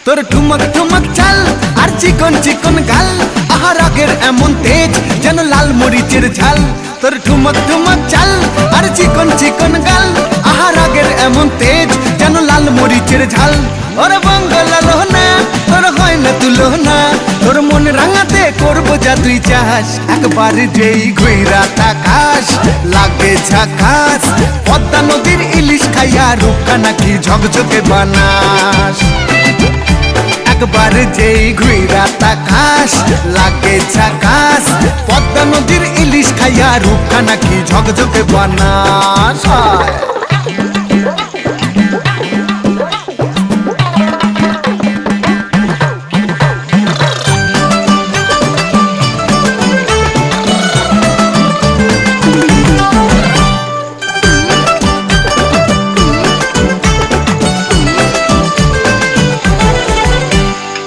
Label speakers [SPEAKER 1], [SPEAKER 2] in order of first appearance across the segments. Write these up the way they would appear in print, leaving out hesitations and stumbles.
[SPEAKER 1] তোর ঠুমক ঠুমক চাল আর চিকন চিকন গাল, আহা রাগের এমন তেজ যেন লাল মরিচের ঝাল। তোর ঠুমক ঠুমক চাল আর চিকন চিকন গাল, আহা রাগের এমন তেজ যেন লাল মরিচের ঝাল। ওরে বঙ্গলালো না তোর হয় না তুলনা, তোর মন রাঙাতে করবো যা তুই চাস। একবার যেই ঘুইরা তাকাস লাগে ঝাকাস, পদ্মা নদীর ইলিশ খাইয়া রূপকা নাকি ঝকঝকে বানাস। একবার যেই ঘুইরা তাকাস লাগে ঝাকাস, পদ্মা নদীর ইলিশ খাইয়া রূপকা নাকি ঝকঝকে বানাস।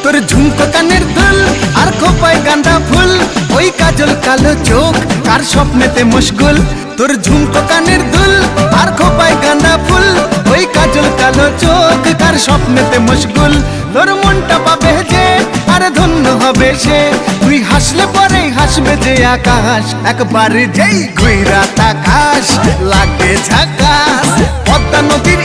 [SPEAKER 1] তোর ঝুমকো কানের দুল আর খোপায় গাঁদা ফুল, ওই কাজল কালো চোখ কার স্বপ্নেতে মুশকুল। তোর ঝুমকো কানের দুল আর খোপায় গাঁদা ফুল, ওই কাজল কালো চোখ কার স্বপ্নেতে মুশকুল। তোর মনটা পাবে যে আর ধন্য হবে সে, তুই হাসলে পরেই হাসবে যে আকাশ। একবার যেই ঘুইরা তাকাস লাগে ঝাকাস, পদ্মা নদীর